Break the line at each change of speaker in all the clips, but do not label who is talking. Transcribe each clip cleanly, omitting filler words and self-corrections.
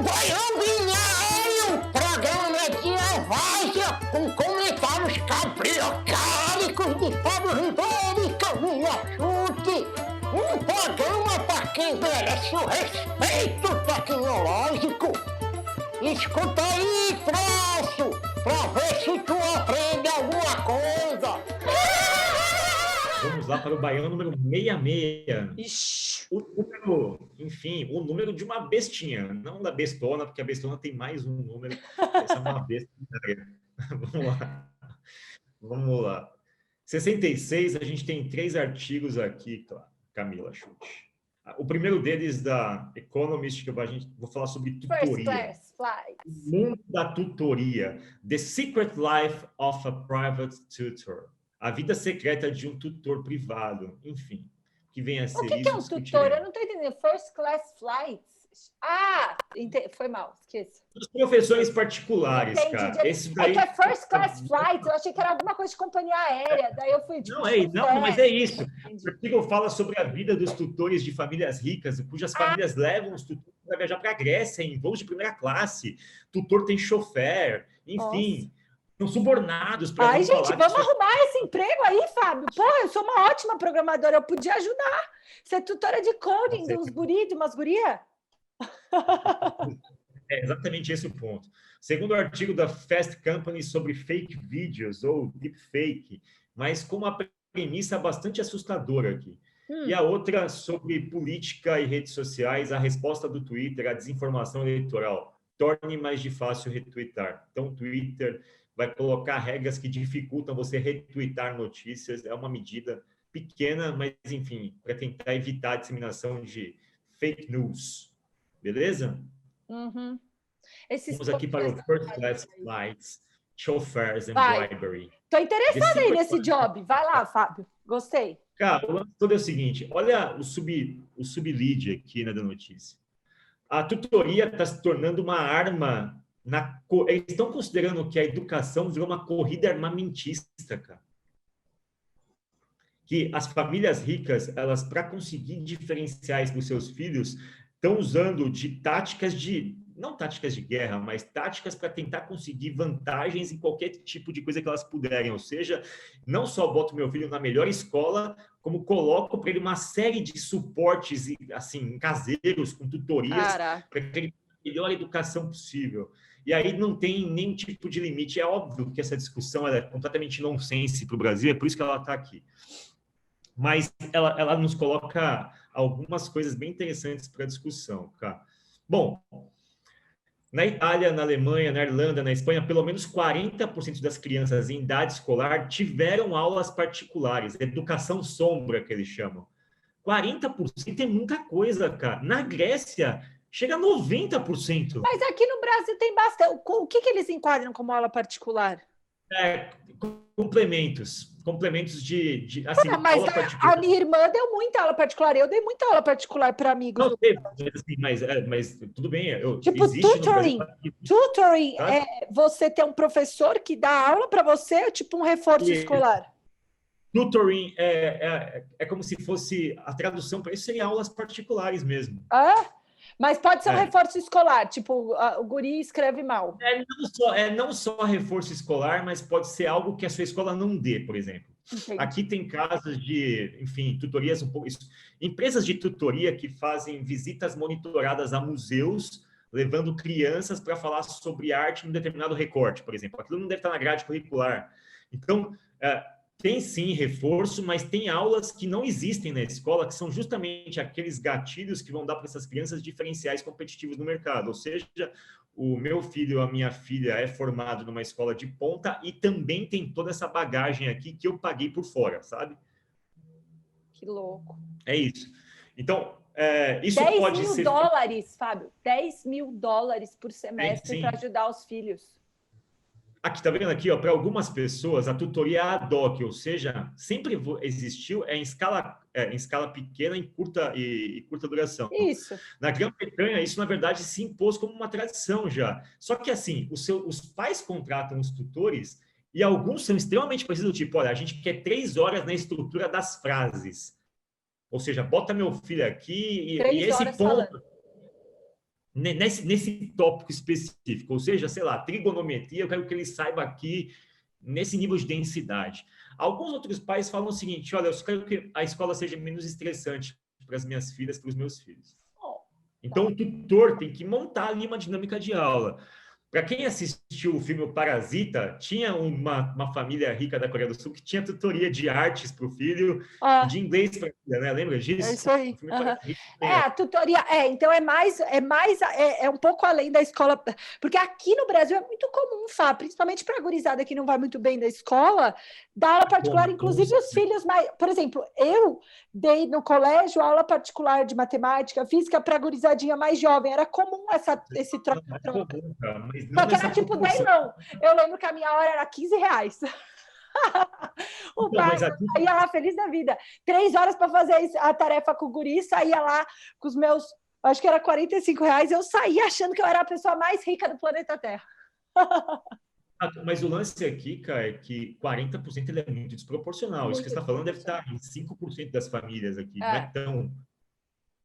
Baião Binário, programa de várzea com comentários cabriocálicos de Fábio Ribeiro e Camila Chute. Um programa para quem merece o respeito tecnológico. Escuta aí, troço, pra ver se tu aprende alguma coisa.
Vamos lá para o Baião número 66.
Ixi.
O número, enfim, o número de uma bestinha, não da bestona, porque a bestona tem mais um número. Essa é uma besta. Vamos lá. 66, a gente tem 3 artigos aqui, Camila Chute. O primeiro deles, da Economist, que vou falar sobre tutoria.
First class flights.
O mundo da tutoria. The Secret Life of a Private Tutor. A vida secreta de um tutor privado. Enfim, que vem a ser
O que é um tutor? Eu não estou entendendo. First class flights. Ah, foi mal, esqueci.
Os professores particulares,
Entendi.
cara. Esse daí...
É que é first class flight, eu achei que era alguma coisa de companhia aérea, daí eu fui... Tipo,
não, mas é isso.
Entendi.
O artigo fala sobre a vida dos tutores de famílias ricas, cujas famílias levam os tutores para viajar para a Grécia em voos de primeira classe. Tutor tem chofer, enfim...
Nossa.
São subornados para...
Ai, gente, vamos arrumar esse emprego aí, Fábio. Pô, eu sou uma ótima programadora, eu podia ajudar. Você é tutora de coding de uns guri, de umas gurias?
É exatamente esse o ponto. Segundo o artigo da Fast Company sobre fake vídeos ou deepfake, mas com uma premissa bastante assustadora aqui. E a outra sobre política e redes sociais, a resposta do Twitter à desinformação eleitoral. Torne mais de fácil retweetar. Então, o Twitter vai colocar regras que dificultam você retweetar notícias. É uma medida pequena, mas, enfim, para tentar evitar a disseminação de fake news. Beleza?
Uhum.
Vamos aqui para o First Class Flights, Chauffeurs and Bribery.
Estou interessada aí nesse job. Vai lá, Fábio. Gostei.
Cara, o lance todo é o seguinte. Olha o sublead aqui, né, da notícia. A tutoria está se tornando uma arma... Eles estão considerando que a educação virou uma corrida armamentista, cara. Que as famílias ricas, elas, para conseguir diferenciais para os seus filhos, estão usando de táticas não táticas de guerra, mas táticas para tentar conseguir vantagens em qualquer tipo de coisa que elas puderem. Ou seja, não só boto meu filho na melhor escola, como coloco para ele uma série de suportes assim, caseiros, com tutorias, para que ele tenha a melhor educação possível. E aí não tem nenhum tipo de limite. É óbvio que essa discussão é completamente nonsense para o Brasil, é por isso que ela está aqui. Mas ela nos coloca algumas coisas bem interessantes para a discussão, cara. Bom, na Itália, na Alemanha, na Irlanda, na Espanha, pelo menos 40% das crianças em idade escolar tiveram aulas particulares, educação sombra, que eles chamam. 40% é muita coisa, cara. Na Grécia, chega a 90%.
Mas aqui no Brasil tem bastante. O que eles enquadram como aula particular?
Complementos de assim,
mas
aula particular.
A minha irmã deu muita aula particular. Eu dei muita aula particular para amigos.
Não, mas tudo bem.
Tipo, tutoring
tá?
é você ter um professor que dá aula para você, tipo um reforço escolar.
Tutoring é como se fosse a tradução para isso, seria aulas particulares mesmo.
Mas pode ser um reforço escolar, tipo, o guri escreve mal.
Não só reforço escolar, mas pode ser algo que a sua escola não dê, por exemplo. Entendi. Aqui tem casos de, enfim, tutorias um pouco... Empresas de tutoria que fazem visitas monitoradas a museus, levando crianças para falar sobre arte num determinado recorte, por exemplo. Aquilo não deve estar na grade curricular. Então, tem sim reforço, mas tem aulas que não existem na escola, que são justamente aqueles gatilhos que vão dar para essas crianças diferenciais competitivos no mercado. Ou seja, o meu filho, a minha filha é formado numa escola de ponta e também tem toda essa bagagem aqui que eu paguei por fora, sabe?
Que louco.
É isso. Então, isso pode ser...
10 mil dólares, Fábio. 10 mil dólares por semestre para ajudar os filhos.
Aqui, tá vendo aqui, ó, para algumas pessoas, a tutoria ad hoc, ou seja, sempre existiu em escala pequena e curta duração.
Isso.
Na Grã-Bretanha, isso, na verdade, se impôs como uma tradição já. Só que, assim, os pais contratam os tutores e alguns são extremamente precisos, tipo, olha, a gente quer 3 horas na estrutura das frases. Ou seja, bota meu filho aqui e esse ponto... Falando. nesse tópico específico, ou seja, sei lá, trigonometria, eu quero que ele saiba aqui nesse nível de densidade. Alguns outros pais falam o seguinte: olha, eu quero que a escola seja menos estressante para as minhas filhas, para os meus filhos. Então, o tutor tem que montar ali uma dinâmica de aula. Para quem assistiu o filme O Parasita, tinha uma família rica da Coreia do Sul que tinha tutoria de artes para o filho e de inglês para a filha, né? Lembra disso?
É isso aí.
O filme Parasita,
a tutoria, então é um pouco além da escola, porque aqui no Brasil é muito comum, Fá, principalmente para a gurizada que não vai muito bem da escola, dar aula particular, inclusive os filhos mais. Por exemplo, eu dei no colégio aula particular de matemática, física para a gurizadinha mais jovem, era comum esse troca-troca. Só que era tipo 10 não. Eu lembro que a minha hora era R$15. O pai ia lá feliz da vida. 3 horas para fazer a tarefa com o guri, saía lá com os meus, acho que era R$45. Eu saía achando que eu era a pessoa mais rica do planeta Terra.
Mas o lance aqui, cara, é que 40% ele é muito desproporcional. Muito. Isso que você está falando deve estar em 5% das famílias aqui. Não é tão...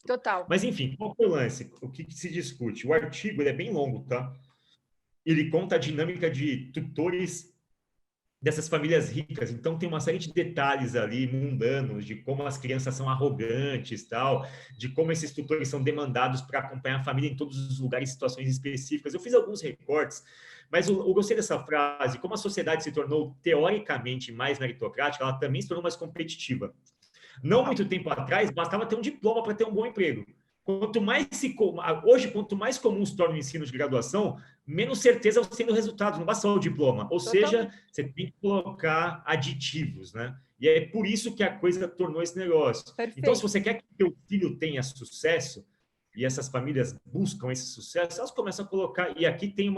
Total.
Mas, enfim, qual é o lance? O que se discute? O artigo ele é bem longo, tá? Ele conta a dinâmica de tutores dessas famílias ricas. Então, tem uma série de detalhes ali, mundanos, de como as crianças são arrogantes, tal, de como esses tutores são demandados para acompanhar a família em todos os lugares e situações específicas. Eu fiz alguns recortes, mas eu gostei dessa frase. Como a sociedade se tornou, teoricamente, mais meritocrática, ela também se tornou mais competitiva. Não muito tempo atrás, bastava ter um diploma para ter um bom emprego. Hoje, quanto mais comum se torna o ensino de graduação, menos certeza você tem do resultado, não basta só o diploma. Ou seja, você tem que colocar aditivos, né? E é por isso que a coisa tornou esse negócio. Perfeito. Então, se você quer que o seu filho tenha sucesso, e essas famílias buscam esse sucesso, elas começam a colocar... E aqui tem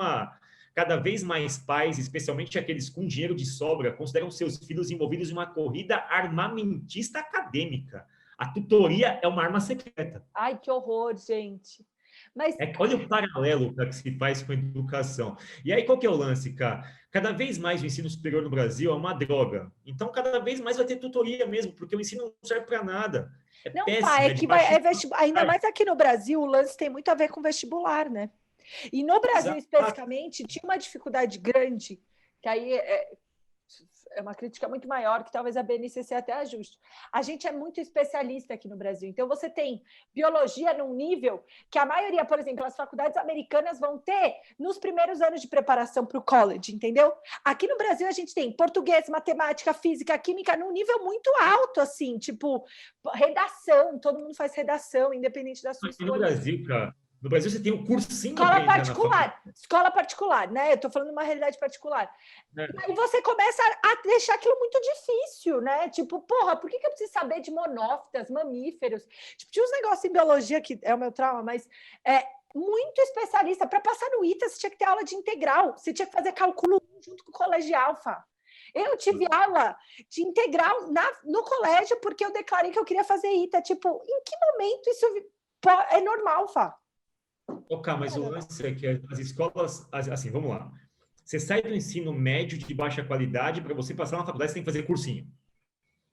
cada vez mais pais, especialmente aqueles com dinheiro de sobra, consideram seus filhos envolvidos em uma corrida armamentista acadêmica. A tutoria é uma arma secreta.
Ai, que horror, gente. Mas...
olha o paralelo que se faz com a educação. E aí, qual que é o lance, cara? Cada vez mais o ensino superior no Brasil é uma droga. Então, cada vez mais vai ter tutoria mesmo, porque o ensino não serve para nada.
Não, péssimo, pai, é que ainda mais aqui no Brasil, o lance tem muito a ver com vestibular, né? E no Brasil, especificamente, tinha uma dificuldade grande, que aí é uma crítica muito maior, que talvez a BNCC até ajuste. A gente é muito especialista aqui no Brasil. Então, você tem biologia num nível que a maioria, por exemplo, as faculdades americanas vão ter nos primeiros anos de preparação para o college, entendeu? Aqui no Brasil, a gente tem português, matemática, física, química num nível muito alto, assim, tipo, redação, todo mundo faz redação, independente da sua escolha.
No Brasil, cara, no Brasil você tem um cursinho...
Escola particular, né? Eu estou falando de uma realidade particular. E aí você começa a deixar aquilo muito difícil, né? Tipo, porra, por que eu preciso saber de monófitas, mamíferos? Tipo, tinha uns negócios em biologia que é o meu trauma, mas muito especialista. Para passar no ITA, você tinha que ter aula de integral. Você tinha que fazer cálculo 1 junto com o colégio alfa. Eu tive aula de integral no colégio porque eu declarei que eu queria fazer ITA. Tipo, em que momento isso é normal, Fá?
Mas o lance é que as escolas, assim, vamos lá. Você sai do ensino médio de baixa qualidade, para você passar na faculdade, você tem que fazer cursinho.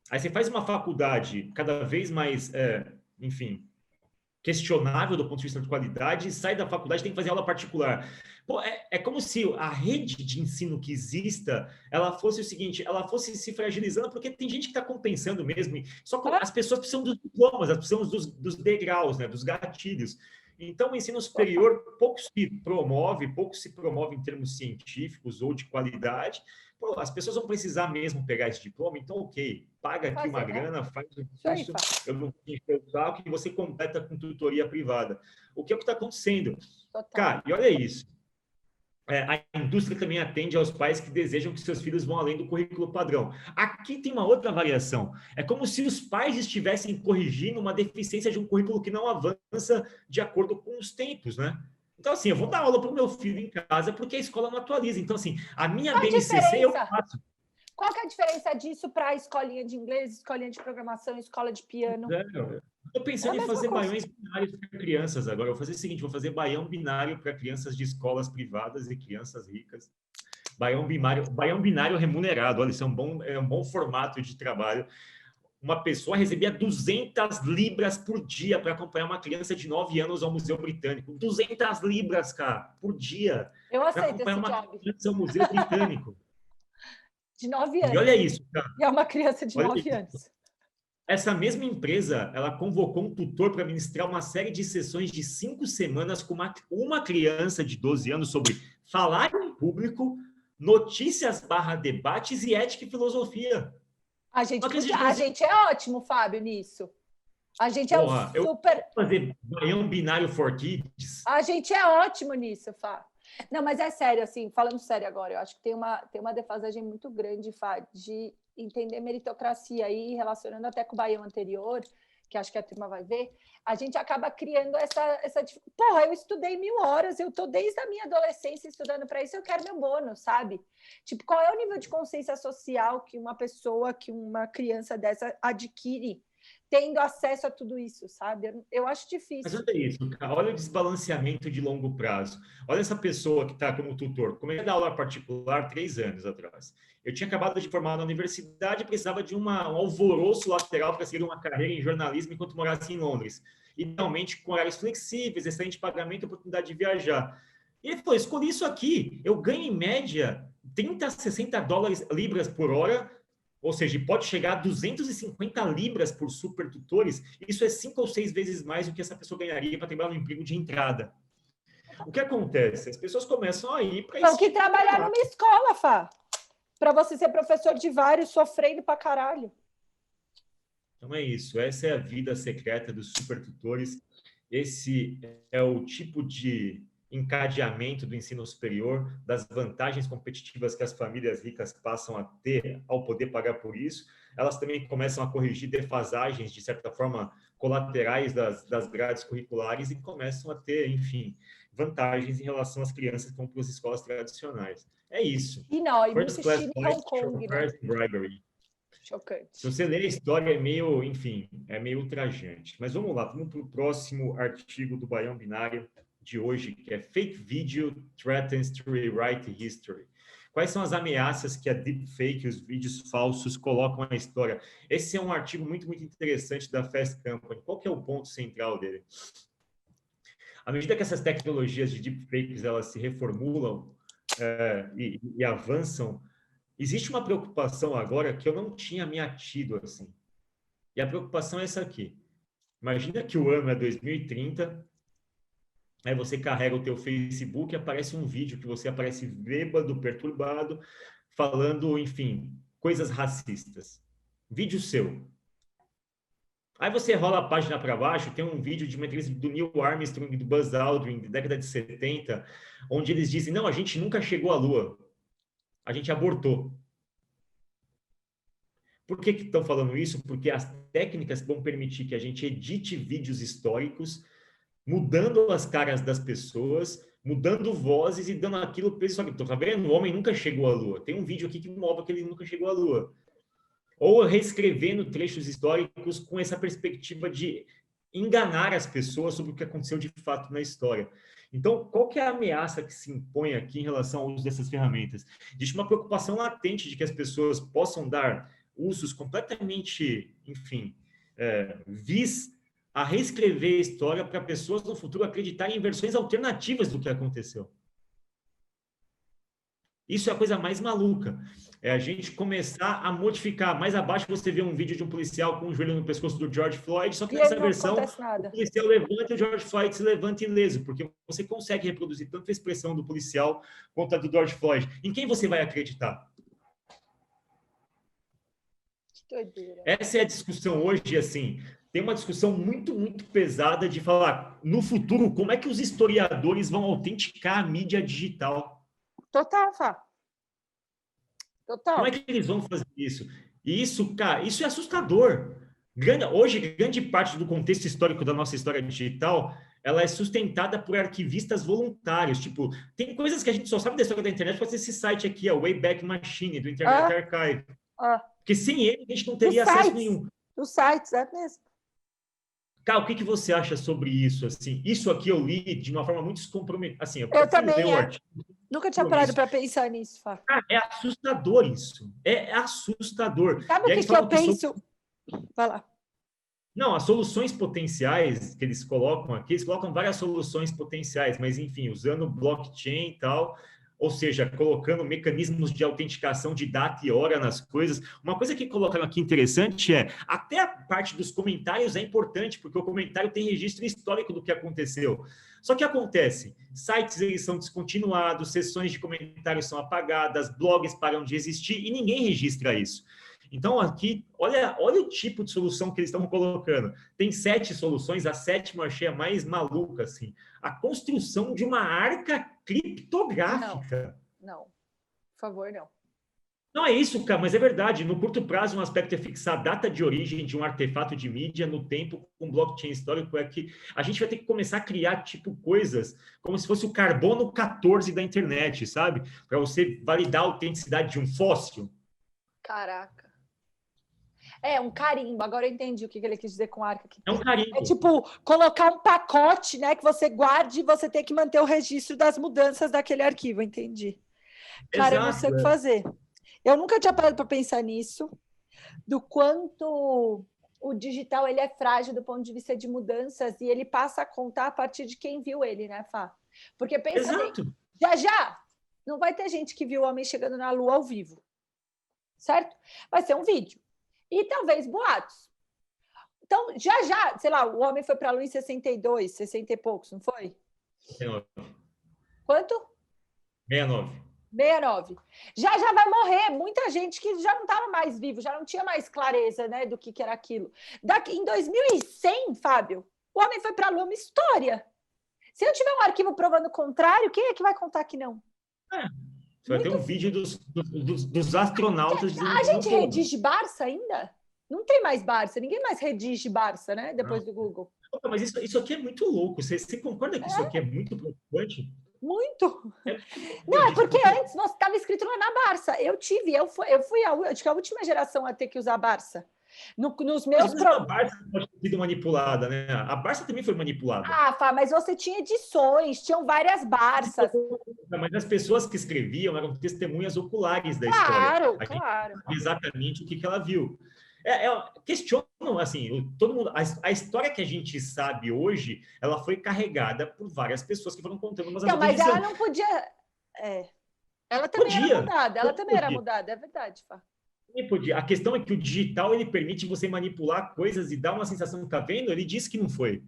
Aí você faz uma faculdade cada vez mais, enfim, questionável do ponto de vista de qualidade, e sai da faculdade, tem que fazer aula particular. Pô, é como se a rede de ensino que exista, ela fosse o seguinte, ela fosse se fragilizando, porque tem gente que está compensando mesmo, só que as pessoas precisam dos diplomas, elas precisam dos degraus, né, dos gatilhos. Então, o ensino superior pouco se promove em termos científicos ou de qualidade. Pô, as pessoas vão precisar mesmo pegar esse diploma, então, ok, paga aqui uma grana, faz um curso, eu não tenho que você completa com tutoria privada. O que é o que está acontecendo? Cara, e olha isso. A indústria também atende aos pais que desejam que seus filhos vão além do currículo padrão. Aqui tem uma outra variação. É como se os pais estivessem corrigindo uma deficiência de um currículo que não avança de acordo com os tempos, né? Então, assim, eu vou dar aula para o meu filho em casa porque a escola não atualiza. Então, assim, a minha BNCC eu faço.
Qual que é a diferença disso para a escolinha de inglês, escolinha de programação, escola de piano?
Estou pensando em fazer baiões binários para crianças agora. Eu vou fazer o seguinte, vou fazer baião binário para crianças de escolas privadas e crianças ricas. Baião binário remunerado. Olha, isso é um bom formato de trabalho. uma pessoa recebia 200 libras por dia para acompanhar uma criança de 9 anos ao Museu Britânico. 200 libras, cara, por dia.
Eu
Para
aceito
acompanhar
esse
uma
job.
criança ao Museu Britânico.
De 9
E
anos.
olha isso, cara.
E é uma criança de
Olha
9
isso.
anos.
Essa mesma empresa, ela convocou um tutor para ministrar uma série de sessões de 5 semanas com uma criança de 12 anos sobre falar em público, notícias/debates e ética e filosofia.
A gente,
Uma criança de
a
12
gente é ótimo, Fábio, nisso. A gente é
Porra, eu
super.
fazer Baião Binário for Kids.
A gente é ótimo nisso, Fá. Não, mas é sério, assim, falando sério agora, eu acho que tem uma defasagem muito grande, Fá, de entender meritocracia aí, relacionando até com o Baião anterior, que acho que a turma vai ver, a gente acaba criando essa. Porra, eu estudei 1000 horas, eu tô desde a minha adolescência estudando para isso, eu quero meu bônus, sabe? Tipo, qual é o nível de consciência social que uma pessoa, que uma criança dessa adquire tendo acesso a tudo isso, sabe? Eu acho difícil.
Mas olha isso, cara, olha o desbalanceamento de longo prazo. Olha essa pessoa que está como tutor. Comecei a dar aula particular 3 anos atrás. Eu tinha acabado de formar na universidade e precisava de um alvoroço lateral para seguir uma carreira em jornalismo enquanto morasse em Londres. Idealmente com horários flexíveis, excelente pagamento e oportunidade de viajar. E ele falou, escolhi isso aqui. Eu ganho em média 30 a 60 libras por hora, ou seja, pode chegar a 250 libras por super tutores. Isso é 5 ou 6 vezes mais do que essa pessoa ganharia para trabalhar no emprego de entrada. O que acontece? As pessoas começam a ir para isso.
Não, que trabalhar numa escola, Fá. Para você ser professor de vários, sofrendo pra caralho.
Então é isso. Essa é a vida secreta dos super tutores. Esse é o tipo de encadeamento do ensino superior, das vantagens competitivas que as famílias ricas passam a ter ao poder pagar por isso. Elas também começam a corrigir defasagens, de certa forma, colaterais das grades curriculares e começam a ter, enfim, vantagens em relação às crianças que vão para as escolas tradicionais. É isso.
E não, e muito
First class
estilo em Hong Kong, né?
bribery.
Chocante.
Se você ler a história, é meio, enfim, é meio ultrajante. Mas vamos lá, vamos para o próximo artigo do Baião Binário de hoje, que é Fake Video Threatens to Rewrite History. Quais são as ameaças que a deepfake, os vídeos falsos, colocam na história? Esse é um artigo muito, muito interessante da Fast Company. Qual que é o ponto central dele? À medida que essas tecnologias de deepfakes elas se reformulam e avançam, existe uma preocupação agora que eu não tinha me atido assim. E a preocupação é essa aqui. Imagina que o ano é 2030, aí você carrega o teu Facebook e aparece um vídeo que você aparece bêbado, perturbado, falando, enfim, coisas racistas. Vídeo seu. Aí você rola a página para baixo, tem um vídeo de uma entrevista do Neil Armstrong e do Buzz Aldrin, da década de 70, onde eles dizem, não, a gente nunca chegou à Lua. A gente abortou. Por que estão falando isso? Porque as técnicas vão permitir que a gente edite vídeos históricos, mudando as caras das pessoas, mudando vozes e dando aquilo para eles. Só que, tá vendo? O homem nunca chegou à Lua. Tem um vídeo aqui que mostra que ele nunca chegou à Lua. Ou reescrevendo trechos históricos com essa perspectiva de enganar as pessoas sobre o que aconteceu de fato na história. Então, qual que é a ameaça que se impõe aqui em relação ao uso dessas ferramentas? Existe uma preocupação latente de que as pessoas possam dar usos completamente, enfim, vis a reescrever a história para pessoas no futuro acreditarem em versões alternativas do que aconteceu. Isso é a coisa mais maluca. É a gente começar a modificar. Mais abaixo você vê um vídeo de um policial com um joelho no pescoço do George Floyd, só que nessa versão o policial levanta e o George Floyd se levanta ileso, porque você consegue reproduzir tanto a expressão do policial quanto a do George Floyd. Em quem você vai acreditar?
Que doideira.
Essa é a discussão hoje, assim. Tem uma discussão muito, muito pesada de falar, no futuro, como é que os historiadores vão autenticar a mídia digital?
Total, Fá. Total.
Como é que eles vão fazer isso? E isso, cara, isso é assustador. Hoje, grande parte do contexto histórico da nossa história digital, ela é sustentada por arquivistas voluntários. Tipo, tem coisas que a gente só sabe da história da internet por esse site aqui, o Wayback Machine, do Internet Archive. Porque sem ele, a gente não teria acesso nenhum.
Os sites, é mesmo.
Cara, o que você acha sobre isso? Assim, isso aqui eu li de uma forma muito descomprometida. Assim,
eu também, nunca tinha parado para pensar nisso, Fá.
Cara, é assustador isso. É assustador.
Sabe o que eu penso? Vai lá.
Não, as soluções potenciais que eles colocam aqui, eles colocam várias soluções potenciais, mas, enfim, usando blockchain e tal, ou seja, colocando mecanismos de autenticação de data e hora nas coisas. Uma coisa que colocaram aqui interessante é, até a parte dos comentários é importante, porque o comentário tem registro histórico do que aconteceu. Só que acontece, sites eles são descontinuados, sessões de comentários são apagadas, blogs param de existir e ninguém registra isso. Então, aqui, olha o tipo de solução que eles estão colocando. Tem 7 soluções, a 7ª eu achei a mais maluca, assim. A construção de uma arca criptográfica.
Não, por favor, não.
Não é isso, cara, mas é verdade. No curto prazo, um aspecto é fixar a data de origem de um artefato de mídia no tempo com blockchain histórico. É que a gente vai ter que começar a criar, tipo, coisas como se fosse o carbono 14 da internet, sabe? Para você validar a autenticidade de um fóssil.
Caraca. É, um carimbo. Agora eu entendi o que ele quis dizer com arca.
É um carimbo.
É tipo, colocar um pacote, né, que você guarde e você tem que manter o registro das mudanças daquele arquivo, entendi. Cara, eu não sei o que fazer. Eu nunca tinha parado para pensar nisso, do quanto o digital ele é frágil do ponto de vista de mudanças e ele passa a contar a partir de quem viu ele, né, Fá? Porque pensa bem, já não vai ter gente que viu o homem chegando na Lua ao vivo, certo? Vai ser um vídeo. E talvez boatos. Então, já, sei lá, o homem foi para a Lua em 62, 60 e poucos, não foi?
69.
Quanto?
69.
69. Já vai morrer muita gente que já não estava mais vivo, já não tinha mais clareza, né, do que era aquilo. Em 2100, Fábio, o homem foi para a Lua, uma história. Se eu tiver um arquivo provando o contrário, quem é que vai contar que não?
Você vai ter um vídeo dos astronautas dizendo
a gente redige Barça ainda? Não tem mais Barça, ninguém mais redige Barça, né? Depois do Google.
Mas isso aqui é muito louco. Você concorda que isso aqui é muito preocupante?
Muito. Não, é porque antes você estava escrito lá na Barça. Eu fui a última geração a ter que usar Barça. Nos meus
A Barça pode ter sido manipulada, né? A Barça também foi manipulada.
Fá, mas você tinha edições, tinham várias Barças.
Mas as pessoas que escreviam eram testemunhas oculares da história.
Claro.
Gente sabe exatamente o que ela viu. Questionam, assim, todo mundo. A história que a gente sabe hoje, ela foi carregada por várias pessoas que foram contando.
Mas ela não podia. Ela também era mudada. Ela também era mudada, é verdade, Fá.
A questão é que o digital ele permite você manipular coisas e dar uma sensação, tá vendo? Ele disse que não foi.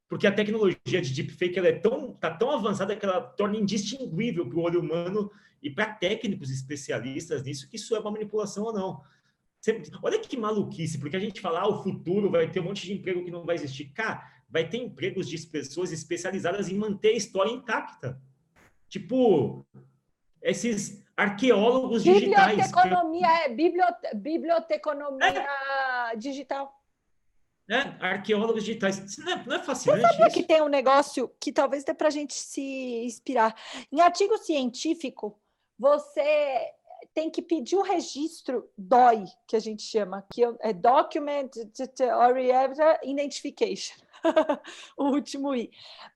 Porque a tecnologia de deepfake ela tá tão avançada que ela torna indistinguível para o olho humano e para técnicos especialistas nisso que isso é uma manipulação ou não. Olha que maluquice, porque a gente fala, o futuro vai ter um monte de emprego que não vai existir. Cara, vai ter empregos de pessoas especializadas em manter a história intacta. Tipo, esses arqueólogos digitais.
Biblioteconomia digital.
Arqueólogos digitais. Isso não é fascinante?
Você sabia que tem um negócio que talvez dê para a gente se inspirar? Em artigo científico, você tem que pedir o registro DOI, que a gente chama, que é Document Oriented Identification, o último I.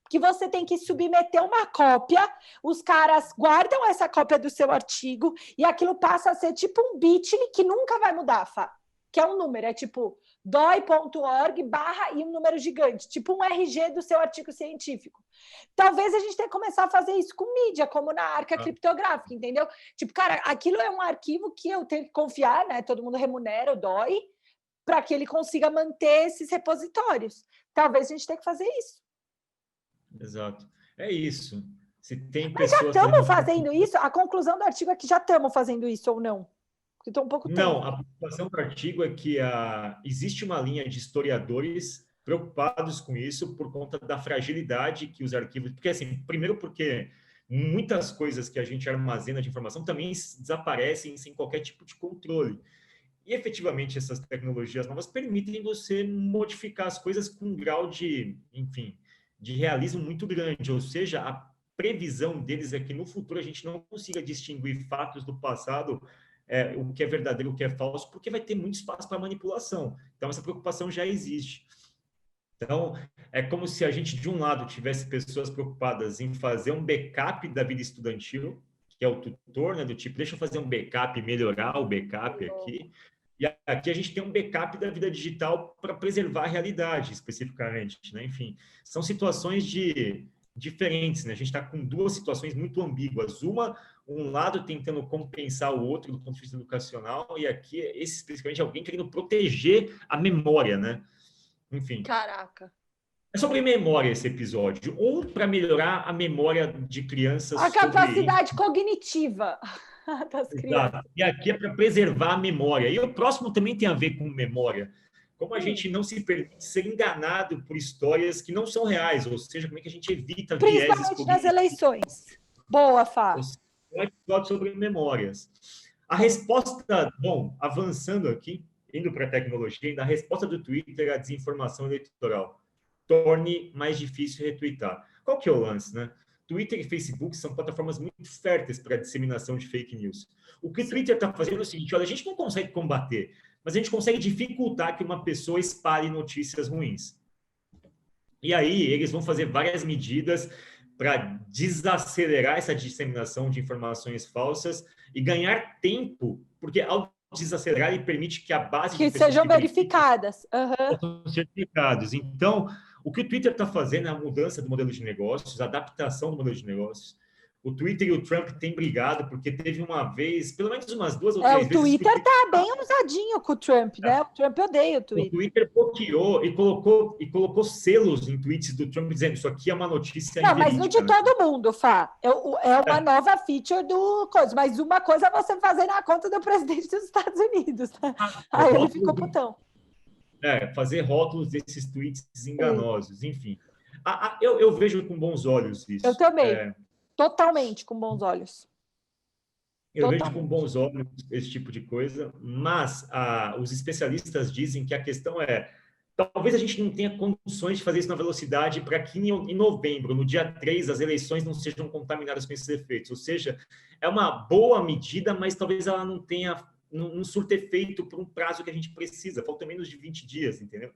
Que você tem que submeter uma cópia, os caras guardam essa cópia do seu artigo e aquilo passa a ser tipo um bit.ly que nunca vai mudar, Fá, que é um número, é tipo doi.org/ e um número gigante, tipo um RG do seu artigo científico. Talvez a gente tenha que começar a fazer isso com mídia, como na arca criptográfica, entendeu? Tipo, cara, aquilo é um arquivo que eu tenho que confiar, né? Todo mundo remunera o DOI para que ele consiga manter esses repositórios. Talvez a gente tenha que fazer isso.
Exato. É isso. Se tem
Mas já estamos fazendo isso? A conclusão do artigo é que já estamos fazendo isso ou não? Porque estou um pouco tempo.
Não, a preocupação do artigo é que existe uma linha de historiadores preocupados com isso por conta da fragilidade que os arquivos... Porque, assim, primeiro porque muitas coisas que a gente armazena de informação também desaparecem sem qualquer tipo de controle. E, efetivamente, essas tecnologias novas permitem você modificar as coisas com um grau de, enfim, de realismo muito grande. Ou seja, a previsão deles é que no futuro a gente não consiga distinguir fatos do passado, o que é verdadeiro, o que é falso, porque vai ter muito espaço para manipulação. Então, essa preocupação já existe. Então, é como se a gente, de um lado, tivesse pessoas preocupadas em fazer um backup da vida estudantil, que é o tutor, né, do tipo, deixa eu fazer um backup, melhorar o backup aqui, E aqui a gente tem um backup da vida digital para preservar a realidade, especificamente, né? Enfim, são situações diferentes, né? A gente está com duas situações muito ambíguas. Um lado tentando compensar o outro do ponto de vista educacional, e aqui, esse especificamente, alguém querendo proteger a memória, né? Enfim.
Caraca.
É sobre memória esse episódio. Um, para melhorar a memória de crianças.
A capacidade cognitiva das crianças.
Exato. E aqui é para preservar a memória. E o próximo também tem a ver com memória. Como a gente não se permite ser enganado por histórias que não são reais, ou seja, como é que a gente evita vieses
Principalmente nas eleições. Boa, Fá.
Um episódio sobre memórias. A resposta, bom, avançando aqui, indo para a tecnologia, a resposta do Twitter à desinformação eleitoral. Torne mais difícil retweetar. Qual que é o lance, né? Twitter e Facebook são plataformas muito férteis para a disseminação de fake news. O que o Twitter está fazendo é o seguinte, olha, a gente não consegue combater, mas a gente consegue dificultar que uma pessoa espalhe notícias ruins. E aí, eles vão fazer várias medidas para desacelerar essa disseminação de informações falsas e ganhar tempo, porque ao desacelerar, ele permite que a base
que sejam verificadas.
Sejam certificados. Então, o que o Twitter está fazendo é a mudança do modelo de negócios, a adaptação do modelo de negócios. O Twitter e o Trump têm brigado, porque teve uma vez, pelo menos umas 2 ou 3 vezes...
O Twitter está bem usadinho com o Trump, né? O Trump odeia o Twitter.
O Twitter bloqueou e colocou selos em tweets do Trump dizendo isso aqui é uma notícia
não, mas não de
né?
todo mundo, Fá. É uma nova feature do coisa. Mas uma coisa é você fazer na conta do presidente dos Estados Unidos, né? Aí ele ficou putão.
Fazer rótulos desses tweets enganosos, enfim. Eu vejo com bons olhos isso.
Eu também. Totalmente com bons olhos.
Eu vejo com bons olhos esse tipo de coisa, mas os especialistas dizem que a questão é, talvez a gente não tenha condições de fazer isso na velocidade para que em novembro, no dia 3, as eleições não sejam contaminadas com esses efeitos. Ou seja, é uma boa medida, mas talvez ela não surta efeito por um prazo que a gente precisa. Faltam menos de 20 dias, entendeu?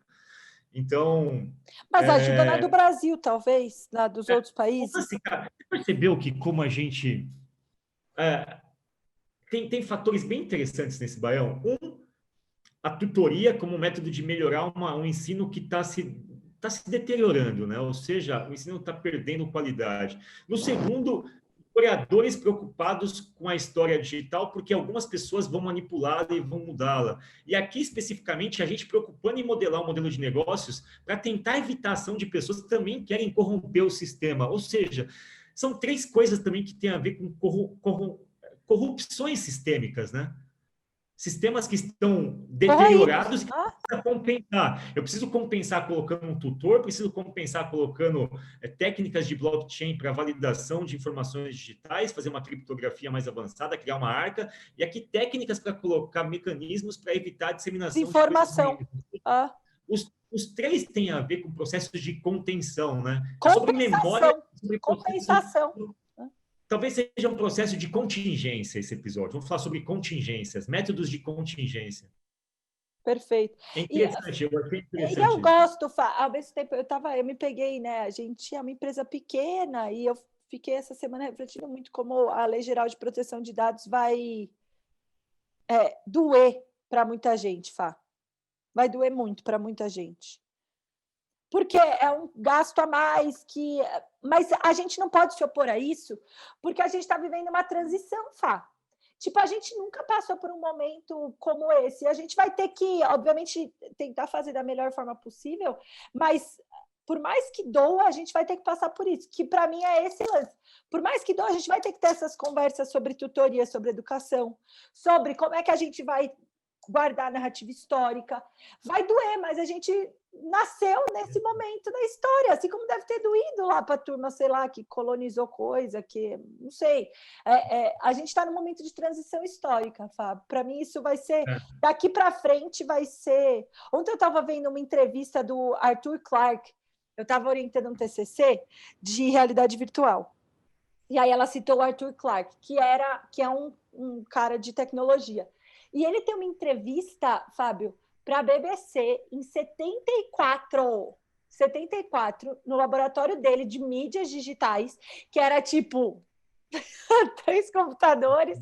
Então...
Mas ajuda na do Brasil, talvez, na dos outros países.
Assim, cara, você percebeu que como a gente... Tem fatores bem interessantes nesse baião. A tutoria como método de melhorar um ensino que está se deteriorando, né? Ou seja, o ensino está perdendo qualidade. No segundo, historiadores preocupados com a história digital, porque algumas pessoas vão manipulá-la e vão mudá-la. E aqui, especificamente, a gente preocupando em modelar um modelo de negócios para tentar evitar a ação de pessoas que também querem corromper o sistema. Ou seja, são 3 coisas também que têm a ver com corrupções sistêmicas, né? Sistemas que estão deteriorados e que precisa compensar. Eu preciso compensar colocando um tutor, preciso compensar colocando técnicas de blockchain para validação de informações digitais, fazer uma criptografia mais avançada, criar uma arca, e aqui técnicas para colocar mecanismos para evitar a disseminação de
informação.
Os 3 têm a ver com processos de contenção, né?
Sobre
memória, sobre
compensação.
Talvez seja um processo de contingência esse episódio. Vamos falar sobre contingências, métodos de contingência.
Perfeito.
É interessante, eu achei interessante.
E eu gosto, ao mesmo tempo, eu me peguei, né? A gente é uma empresa pequena e eu fiquei essa semana refletindo muito como a Lei Geral de Proteção de Dados vai doer para muita gente, Fá. Vai doer muito para muita gente. Porque é um gasto a mais que... Mas a gente não pode se opor a isso, porque a gente está vivendo uma transição, Fá. Tipo, a gente nunca passou por um momento como esse. A gente vai ter que, obviamente, tentar fazer da melhor forma possível, mas por mais que doa, a gente vai ter que passar por isso, que para mim é esse lance. Por mais que doa, a gente vai ter que ter essas conversas sobre tutoria, sobre educação, sobre como é que a gente vai guardar a narrativa histórica. Vai doer, mas a gente nasceu nesse momento da história, assim como deve ter doído lá para a turma, sei lá, que colonizou coisa, que não sei. A gente está num momento de transição histórica, Fábio. Para mim, isso vai ser... Daqui para frente vai ser... Ontem eu estava vendo uma entrevista do Arthur Clarke, eu estava orientando um TCC de realidade virtual. E aí ela citou o Arthur Clarke, que é um cara de tecnologia. E ele tem uma entrevista, Fábio, para a BBC em 74, no laboratório dele de mídias digitais, que era tipo 3 computadores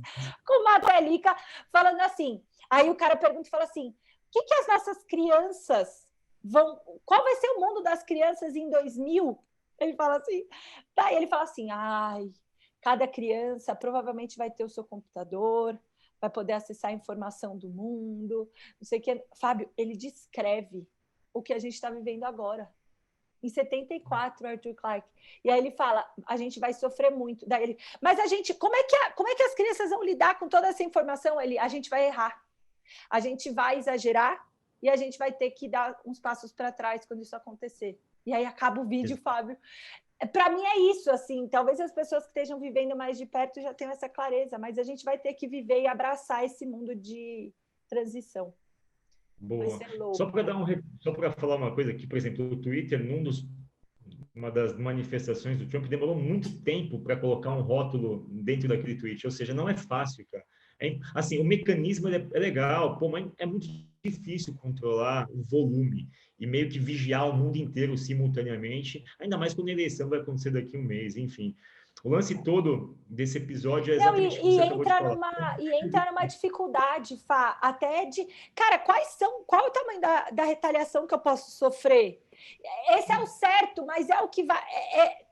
com uma telica, falando assim, Aí o cara pergunta e fala assim, o que as nossas crianças vão... Qual vai ser o mundo das crianças em 2000? Ele fala assim, daí ele fala assim, ai, cada criança provavelmente vai ter o seu computador, vai poder acessar a informação do mundo, não sei o que. Fábio, ele descreve o que a gente está vivendo agora. Em 74, Arthur Clarke. E aí ele fala, a gente vai sofrer muito. Daí ele, mas a gente, como é que as crianças vão lidar com toda essa informação? A gente vai errar. A gente vai exagerar e a gente vai ter que dar uns passos para trás quando isso acontecer. E aí acaba o vídeo, Fábio. Para mim é isso, assim, talvez as pessoas que estejam vivendo mais de perto já tenham essa clareza, mas a gente vai ter que viver e abraçar esse mundo de transição.
Boa.
Vai ser louco.
Só para falar uma coisa aqui, por exemplo, o Twitter, uma das manifestações do Trump, demorou muito tempo para colocar um rótulo dentro daquele tweet, ou seja, não é fácil, cara. Assim, o mecanismo é legal, pô, mas é muito difícil controlar o volume e meio que vigiar o mundo inteiro simultaneamente, ainda mais quando a eleição vai acontecer daqui a um mêe, enfim. O lance todo desse episódio é exatamente o que você acabou de falar.
E entra numa dificuldade, Fá, até de... Cara, qual é o tamanho da retaliação que eu posso sofrer? Esse é o certo, mas é o que vai...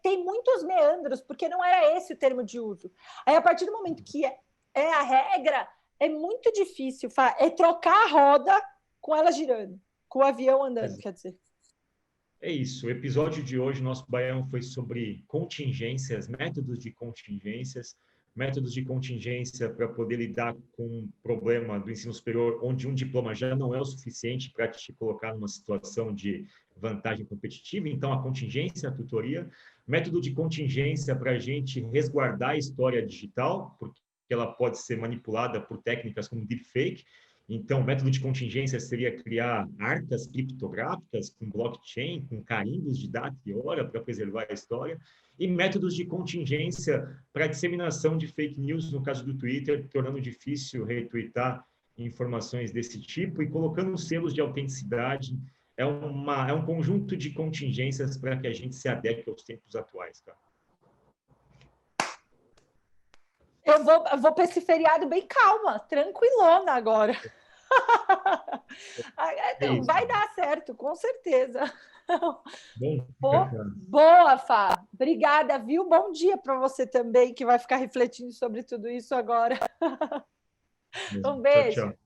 tem muitos meandros, porque não era esse o termo de uso. Aí, a partir do momento que é a regra, é muito difícil, Fá, é trocar a roda com ela girando, com o avião andando, quer dizer.
É isso. O episódio de hoje, nosso baião foi sobre contingências, métodos de contingência para poder lidar com um problema do ensino superior, onde um diploma já não é o suficiente para te colocar numa situação de vantagem competitiva. Então, a contingência, a tutoria. Método de contingência para a gente resguardar a história digital, porque ela pode ser manipulada por técnicas como deepfake. Então, o método de contingência seria criar arcas criptográficas com blockchain, com carimbos de data e hora para preservar a história, e métodos de contingência para disseminação de fake news, no caso do Twitter, tornando difícil retweetar informações desse tipo e colocando selos de autenticidade. É um conjunto de contingências para que a gente se adeque aos tempos atuais, cara.
Eu vou para esse feriado bem calma, tranquilona agora. Vai dar certo, com certeza. Boa, Fá. Obrigada, viu? Bom dia para você também, que vai ficar refletindo sobre tudo isso agora. Um beijo.
Tchau, tchau.